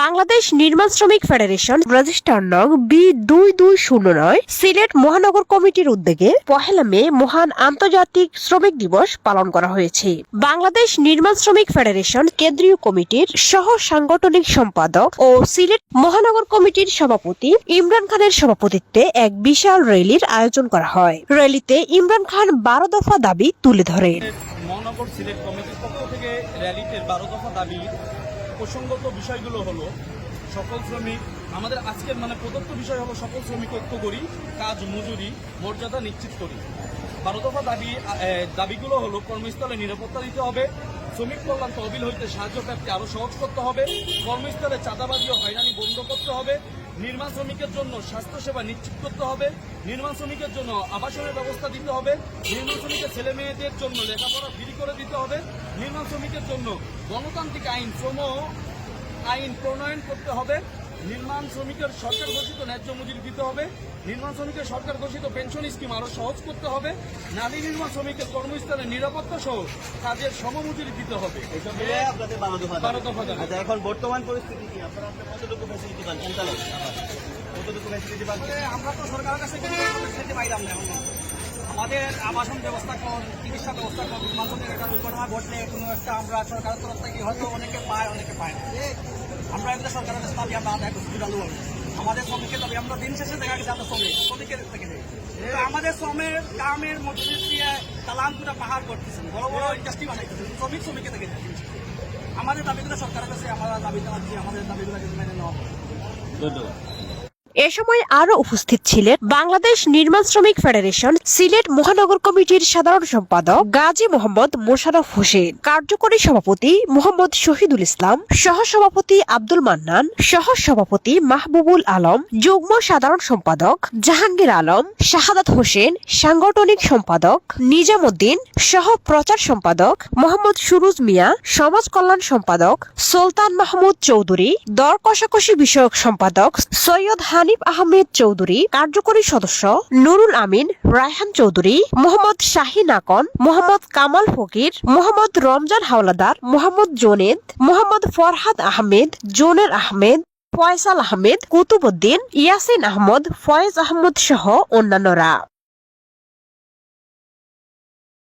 বাংলাদেশ নির্মাণ শ্রমিক federation register নং B2209 সিলেট মহানগর কমিটির উদ্যোগে 1 মে মহান আন্তর্জাতিক শ্রমিক দিবস পালন করা হয়েছে। বাংলাদেশ নির্মাণ শ্রমিক ফেডারেশন কেন্দ্রীয় কমিটির সহ সাংগঠনিক সম্পাদক ও সিলেট মহানগর কমিটির সভাপতি ইমরান খানের সভাপতিত্বে এক বিশাল র্যালির আয়োজন করা হয়। র্যালিতে ইমরান খান 12 দফা দাবি তুলে ধরেন। মহানগর সিলেট কমিটির পক্ষ থেকে র্যালিতে 12 দফা দাবি প্রসঙ্গত বিষয়গুলো হলো সকল শ্রমিক আমাদের আজকের প্রদত্ত বিষয় হলো সকল শ্রমিক ঐক্য করি, কাজ মজুরি মর্যাদা নিশ্চিত করি। 12 দফা দাবিগুলো হলো কর্মস্থলে নিরাপত্তা দিতে হবে, শ্রমিক কল্যাণ তহবিল হইতে সাহায্য প্রাপ্তি আরও সহজ করতে হবে, কর্মস্থলে চাঁদাবাজি ও হয়রানি বন্ধ করতে হবে, নির্মাণ শ্রমিকের জন্য স্বাস্থ্যসেবা নিশ্চিত করতে হবে, নির্মাণ শ্রমিকের জন্য আবাসনের ব্যবস্থা দিতে হবে, নির্মাণ শ্রমিকের ছেলে মেয়েদের জন্য লেখাপড়া ফ্রি করে দিতে হবে, নির্মাণ শ্রমিকের জন্য গণতান্ত্রিক শ্রম আইন প্রণয়ন করতে হবে, নির্মাণ শ্রমিকের সরকার ঘোষিত ন্যায্য মজুরি দিতে হবে, নির্মাণ শ্রমিকের সরকার ঘোষিত পেনশন স্কিম আরও সহজ করতে হবে, নারী নির্মাণ শ্রমিকের কর্মস্থলে নিরাপত্তা সহ কাজের সমমজুরি দিতে হবে। এখন বর্তমান পরিস্থিতি কি আপনারা কতটুকু ফ্যাসিলিটি পান? কতটুকু ফ্যাসিলিটি পান? আমরা তো সরকারের কাছে কোনো ফ্যাসিলিটি পাইলাম না। আমাদের আবাসন ব্যবস্থা কর, চিকিৎসা ব্যবস্থা কর, মানুষের একটা দুর্ঘটনা ঘটলে কোনো একটা আমরা সরকারের তরফ থেকে হয়তো অনেকে পায় অনেকে পায় না। আমরা একটা সরকারের কাছে দাবি আমরা আদায় করছি চালু হবে। আমাদের শ্রমিকের দাবি আমরা দিন শেষে দেখা গেছে আমরা শ্রমিকের থেকে যাই। আমাদের শ্রমের কামের মধ্যে দিয়ে চালানগুলো পাহাড় করতেছেন, বড় বড় ইন্ডাস্ট্রি বানাইতেছেন, শ্রমিকের থেকে যাই। আমাদের দাবিগুলো সরকারের কাছে আমরা দাবি জানাচ্ছি, আমাদের দাবিগুলো মেনে নেওয়া হবে। ধন্যবাদ। এ সময় আরো উপস্থিত ছিলেন বাংলাদেশ নির্মাণ শ্রমিক ফেডারেশন সিলেট মহানগর কমিটির সাধারণ সম্পাদক গাজী মোহাম্মদ মোশাররফ হোসেন, কার্যকরী সভাপতি মোহাম্মদ শহীদুল ইসলাম, সহ সভাপতি আব্দুল মান্নান, সহ সভাপতি মাহবুবুল আলম, যুগ্ম সাধারণ সম্পাদক জাহাঙ্গীর আলম, শাহাদাত হোসেন, সাংগঠনিক সম্পাদক নিজামুদ্দিন, সহ প্রচার সম্পাদক মোহাম্মদ সুরুজ মিয়া, সমাজ কল্যাণ সম্পাদক সুলতান মাহমুদ চৌধুরী, দর কষাকষি বিষয়ক সম্পাদক সৈয়দ হানিফ আহমেদ চৌধুরী, কার্যকরী সদস্য নুরুল আমিন, রায়হান চৌধুরী, মোহাম্মদ শাহিন আকন, মোহাম্মদ কামাল ফকির, মোহাম্মদ রমজান হাওলাদার, মোহাম্মদ জোনেদ, মোহাম্মদ ফরহাদ আহমেদ, জোনের আহমেদ, ফয়সাল আহমেদ, কুতুবউদ্দিন, ইয়াসিন আহমদ, ফয়েজ আহমদ সহ অন্যান্যরা।